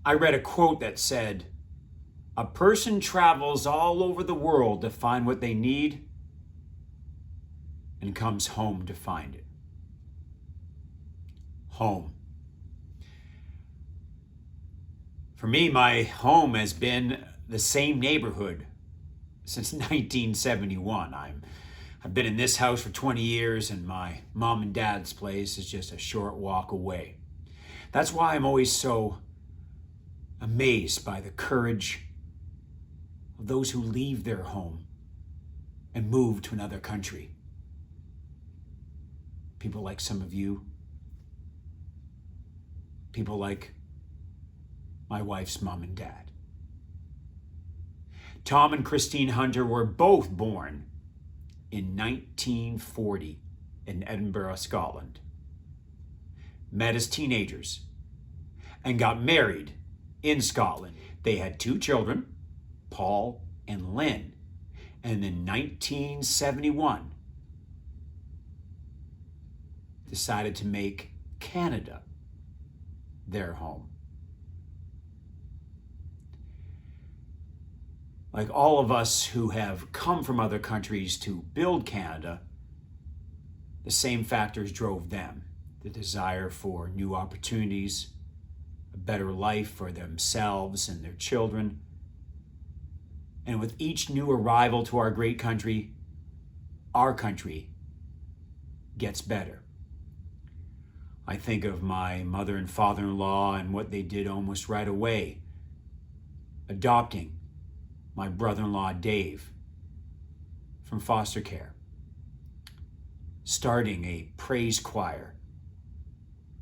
I read a quote that said, "A person travels all over the world to find what they need and comes home to find it." Home. For me, my home has been the same neighborhood since 1971. I've been in this house for 20 years, and my mom and dad's place is just a short walk away. That's why I'm always so amazed by the courage of those who leave their home and move to another country. People like some of you, people like my wife's mom and dad. Tom and Christine Hunter were both born in 1940 in Edinburgh, Scotland. Met as teenagers and got married in Scotland. They had 2 children, Paul and Lynn. And in 1971, decided to make Canada their home. Like all of us who have come from other countries to build Canada, the same factors drove them. The desire for new opportunities, a better life for themselves and their children. And with each new arrival to our great country, our country gets better. I think of my mother and father-in-law and what they did almost right away, adopting my brother-in-law Dave from foster care, starting a praise choir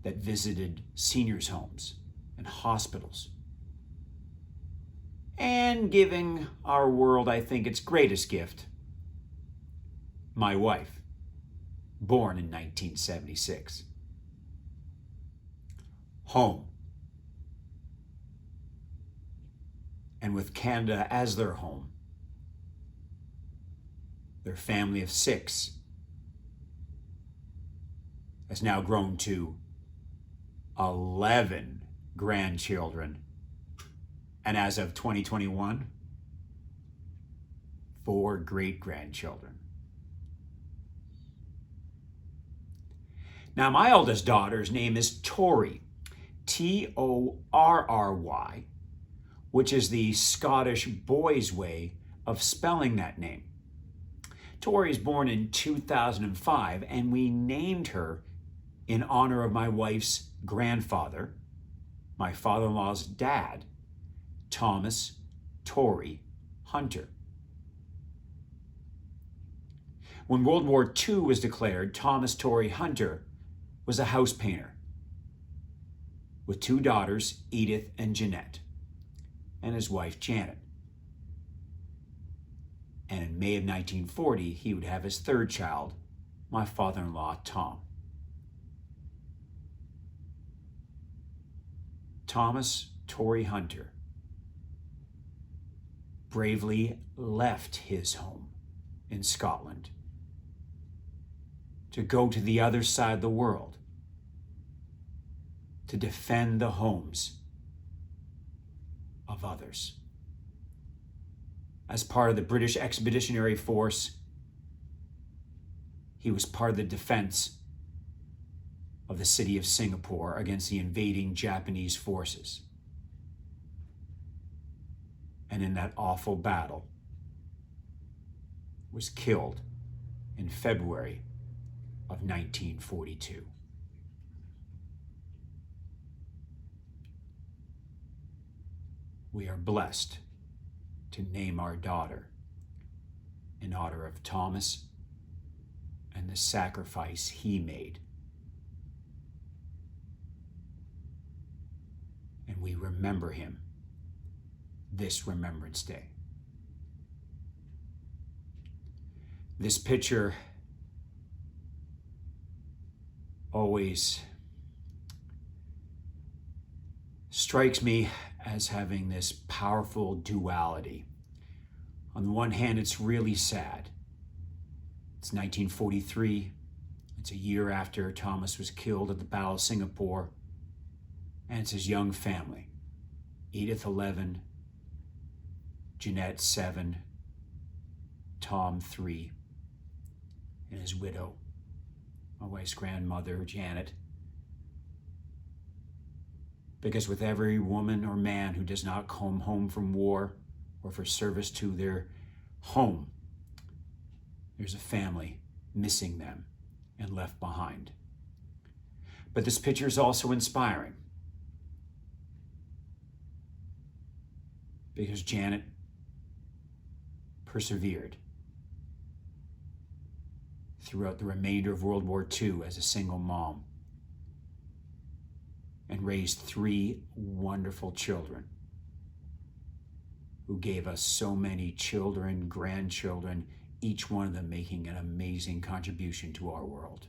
that visited seniors' homes and hospitals, and giving our world, I think, its greatest gift, my wife, born in 1976. Home. And with Canada as their home, their family of 6 has now grown to 11 grandchildren. And as of 2021, 4 great-grandchildren. Now, my oldest daughter's name is Torry, Torry, which is the Scottish boys' way of spelling that name. Torry is born in 2005, and we named her in honor of my wife's grandfather, my father-in-law's dad, Thomas Torry Hunter. When World War II was declared, Thomas Torry Hunter was a house painter with 2 daughters, Edith and Jeanette, and his wife Janet. And in May of 1940, he would have his 3rd child, my father-in-law Tom. Thomas Torry Hunter bravely left his home in Scotland to go to the other side of the world to defend the homes of others. As part of the British Expeditionary Force, he was part of the defense of the city of Singapore against the invading Japanese forces. And in that awful battle, was killed in February of 1942. We are blessed to name our daughter in honor of Thomas and the sacrifice he made. And we remember him this Remembrance Day. This picture always strikes me as having this powerful duality. On the one hand, it's really sad. It's 1943. It's a year after Thomas was killed at the Battle of Singapore, and it's his young family. Edith 11, Jeanette 7, Tom 3, and his widow, my wife's grandmother, Janet. Because with every woman or man who does not come home from war or for service to their home, there's a family missing them and left behind. But this picture is also inspiring because Janet persevered throughout the remainder of World War II as a single mom and raised 3 wonderful children who gave us so many children, grandchildren, each one of them making an amazing contribution to our world.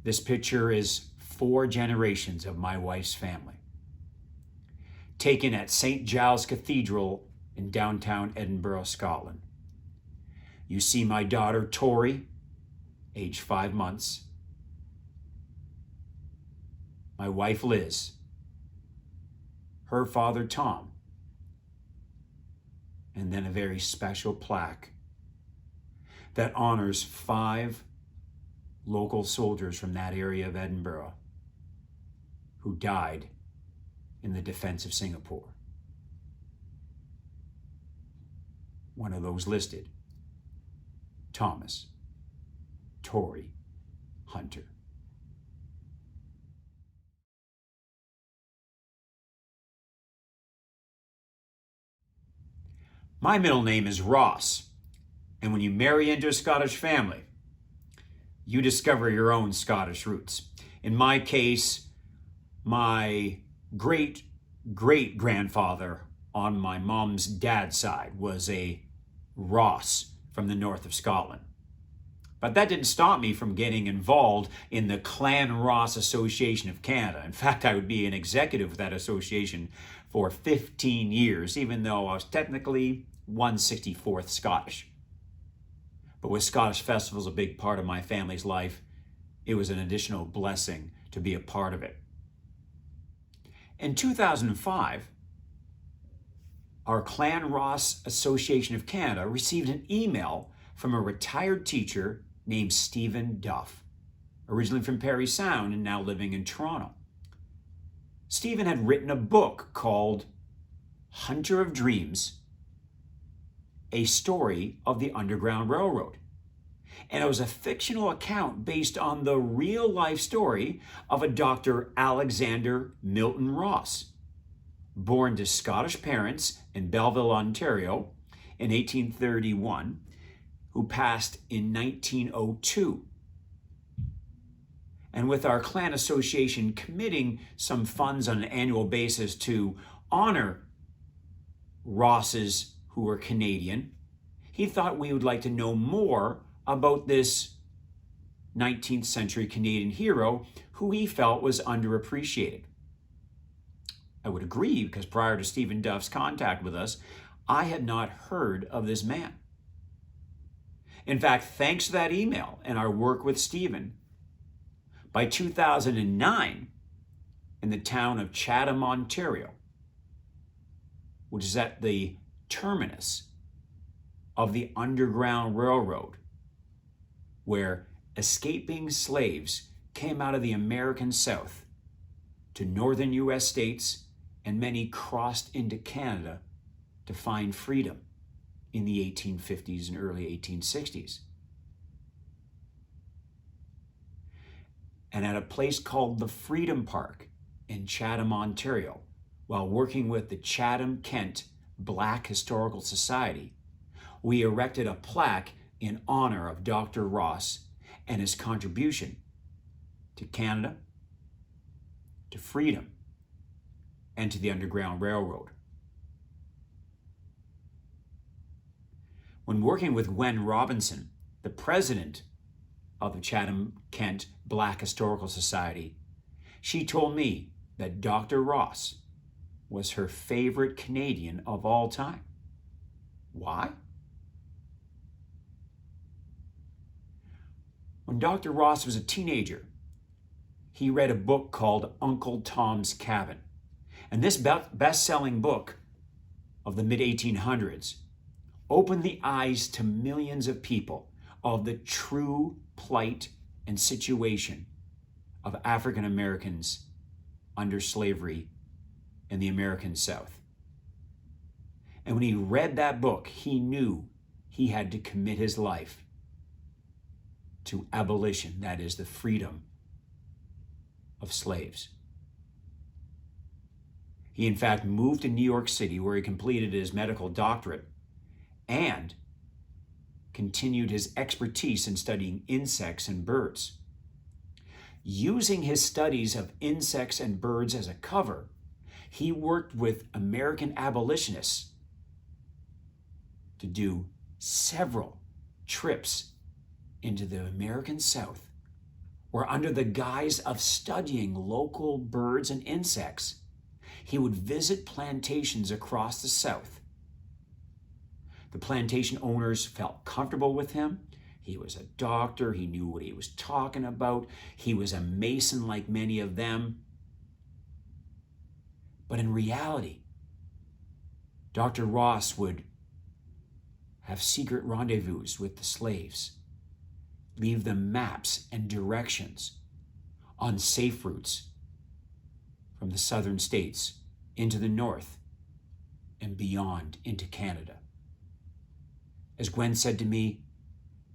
This picture is 4 generations of my wife's family, taken at St. Giles Cathedral in downtown Edinburgh, Scotland. You see my daughter, Torry, age 5 months, my wife, Liz, her father, Tom, and then a very special plaque that honors 5 local soldiers from that area of Edinburgh who died in the defense of Singapore. One of those listed, Thomas, Torry, Hunter. My middle name is Ross, and when you marry into a Scottish family, you discover your own Scottish roots. In my case, my great-great-grandfather on my mom's dad's side was a Ross from the north of Scotland. But that didn't stop me from getting involved in the Clan Ross Association of Canada. In fact, I would be an executive of that association for 15 years, even though I was technically 1/64th Scottish. But with Scottish festivals a big part of my family's life, it was an additional blessing to be a part of it. In 2005, our Clan Ross Association of Canada received an email from a retired teacher named Stephen Duff, originally from Parry Sound and now living in Toronto. Stephen had written a book called Hunter of Dreams, a story of the Underground Railroad. And it was a fictional account based on the real-life story of a Dr. Alexander Milton Ross, born to Scottish parents in Belleville, Ontario in 1831, who passed in 1902. And with our clan association committing some funds on an annual basis to honor Rosses who were Canadian, he thought we would like to know more about this 19th century Canadian hero who he felt was underappreciated. I would agree, because prior to Stephen Duff's contact with us, I had not heard of this man. In fact, thanks to that email and our work with Stephen, by 2009, in the town of Chatham, Ontario, which is at the terminus of the Underground Railroad, where escaping slaves came out of the American South to northern U.S. states, and many crossed into Canada to find freedom in the 1850s and early 1860s. And at a place called the Freedom Park in Chatham, Ontario, while working with the Chatham-Kent Black Historical Society, we erected a plaque in honor of Dr. Ross and his contribution to Canada, to freedom, and to the Underground Railroad. When working with Gwen Robinson, the president of the Chatham-Kent Black Historical Society, she told me that Dr. Ross was her favorite Canadian of all time. Why? When Dr. Ross was a teenager, he read a book called Uncle Tom's Cabin. And this best-selling book of the mid-1800s opened the eyes to millions of people of the true plight and situation of African Americans under slavery in the American South. And when he read that book, he knew he had to commit his life to abolition, that is, the freedom of slaves. He, in fact, moved to New York City, where he completed his medical doctorate and continued his expertise in studying insects and birds. Using his studies of insects and birds as a cover, he worked with American abolitionists to do several trips into the American South, where under the guise of studying local birds and insects, he would visit plantations across the South. The plantation owners felt comfortable with him. He was a doctor. He knew what he was talking about. He was a Mason like many of them. But in reality, Dr. Ross would have secret rendezvous with the slaves, leave them maps and directions on safe routes from the southern states into the north and beyond into Canada. As Gwen said to me,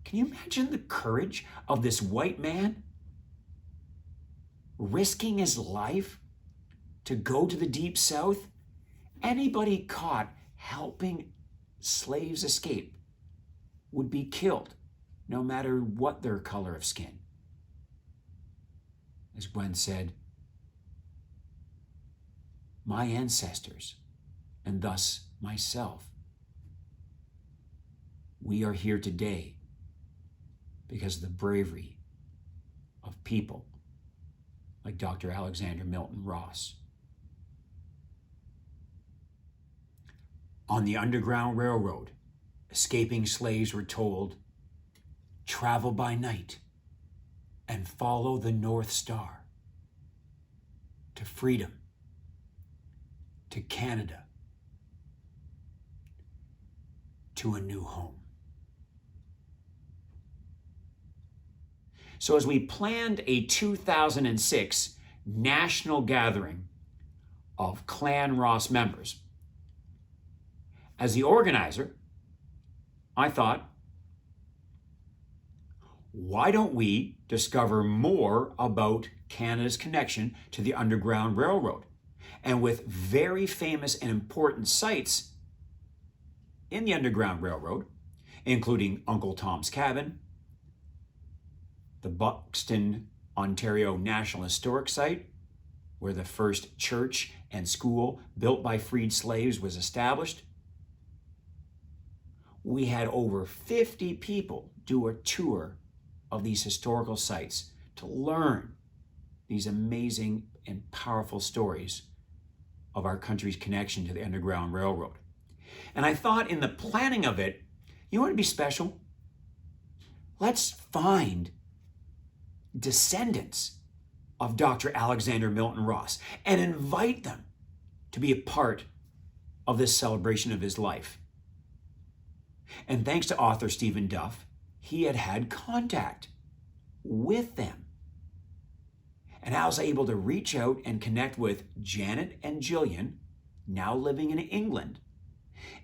can you imagine the courage of this white man risking his life to go to the Deep South? Anybody caught helping slaves escape would be killed, no matter what their color of skin. As Gwen said, my ancestors, and thus myself, we are here today because of the bravery of people like Dr. Alexander Milton Ross. On the Underground Railroad, escaping slaves were told, travel by night and follow the North Star to freedom, to Canada, to a new home. So as we planned a 2006 national gathering of Clan Ross members, as the organizer, I thought, why don't we discover more about Canada's connection to the Underground Railroad? And with very famous and important sites in the Underground Railroad, including Uncle Tom's Cabin, the Buxton, Ontario National Historic Site, where the first church and school built by freed slaves was established. We had over 50 people do a tour of these historical sites to learn these amazing and powerful stories of our country's connection to the Underground Railroad. And I thought in the planning of it, you want to be special? Let's find descendants of Dr. Alexander Milton Ross and invite them to be a part of this celebration of his life. And thanks to author Stephen Duff, he had had contact with them. And I was able to reach out and connect with Janet and Jillian, now living in England,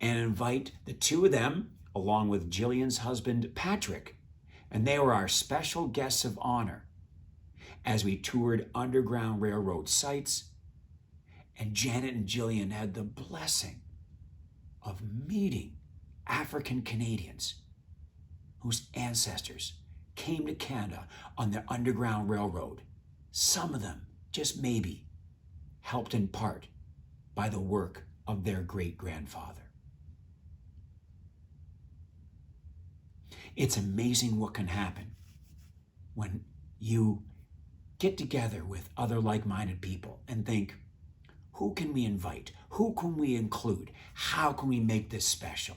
and invite the two of them, along with Jillian's husband, Patrick, and they were our special guests of honor as we toured Underground Railroad sites. And Janet and Jillian had the blessing of meeting African Canadians whose ancestors came to Canada on the Underground Railroad. Some of them, just maybe, helped in part by the work of their great-grandfather. It's amazing what can happen when you get together with other like-minded people and think, who can we invite? Who can we include? How can we make this special?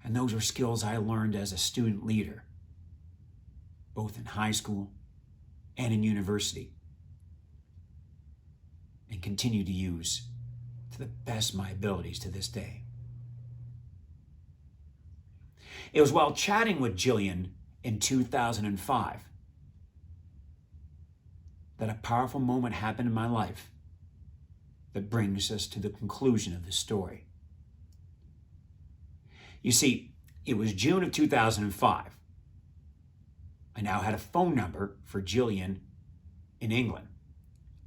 And those are skills I learned as a student leader, both in high school and in university, and continue to use to the best of my abilities to this day. It was while chatting with Jillian in 2005 that a powerful moment happened in my life that brings us to the conclusion of this story. You see, it was June of 2005. I now had a phone number for Jillian in England.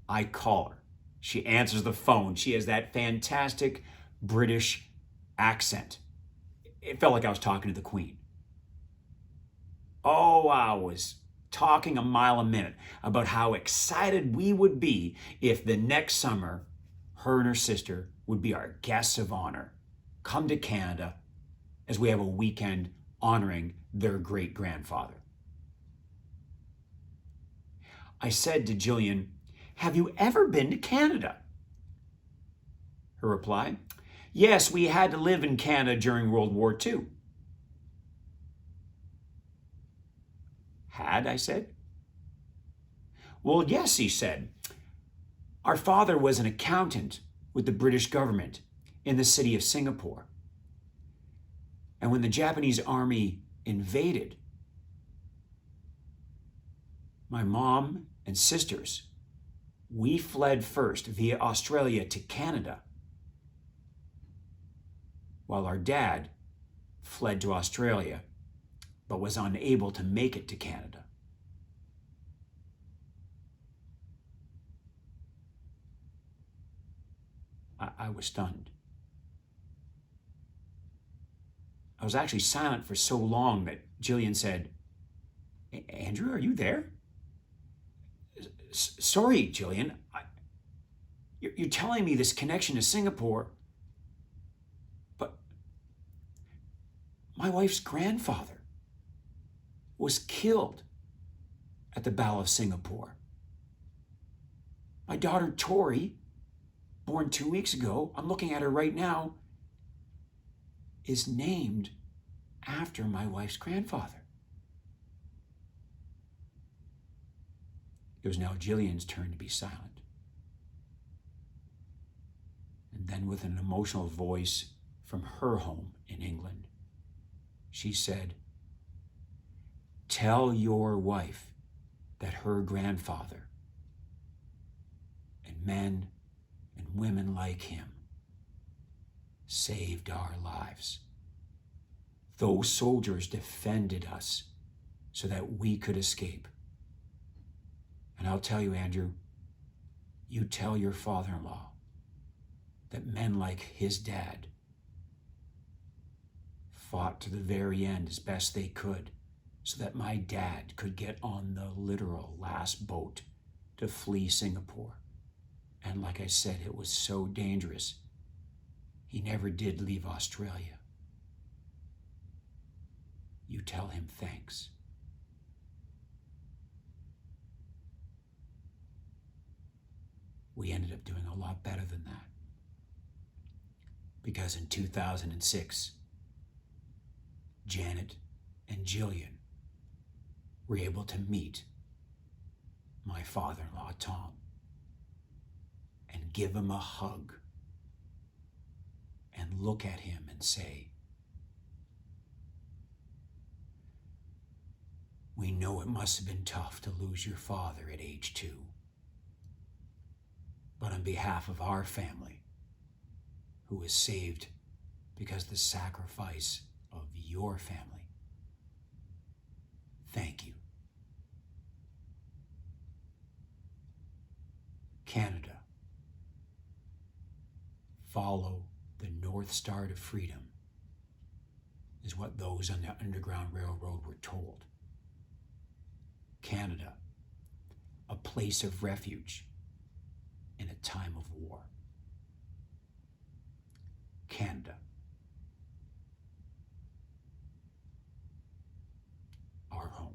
I call her. She answers the phone. She has that fantastic British accent. It felt like I was talking to the Queen. Oh, I was talking a mile a minute about how excited we would be if the next summer her and her sister would be our guests of honor, come to Canada as we have a weekend honoring their great-grandfather. I said to Jillian, "Have you ever been to Canada?" Her reply, "Yes, we had to live in Canada during World War II." Had, I said. "Well, yes," he said. "Our father was an accountant with the British government in the city of Singapore. And when the Japanese army invaded, my mom and sisters, we fled first via Australia to Canada, while our dad fled to Australia but was unable to make it to Canada." I was stunned. I was actually silent for so long that Jillian said, "Andrew, are you there?" "Sorry, Jillian. You're telling me this connection to Singapore, but my wife's grandfather was killed at the Battle of Singapore. My daughter, Torry, born 2 weeks ago, I'm looking at her right now, is named after my wife's grandfather." It was now Jillian's turn to be silent. And then with an emotional voice from her home in England, she said, "Tell your wife that her grandfather and men and women like him saved our lives. Those soldiers defended us so that we could escape. And I'll tell you, Andrew, you tell your father-in-law that men like his dad fought to the very end as best they could so that my dad could get on the literal last boat to flee Singapore. And like I said, it was so dangerous. He never did leave Australia. You tell him thanks." We ended up doing a lot better than that. Because in 2006, Janet and Jillian were able to meet my father-in-law, Tom, and give him a hug and look at him and say, "We know it must have been tough to lose your father at age 2. But on behalf of our family, who was saved because of the sacrifice of your family, thank you." Canada, follow the North Star to freedom, is what those on the Underground Railroad were told. Canada, a place of refuge in a time of war. Canada, our home.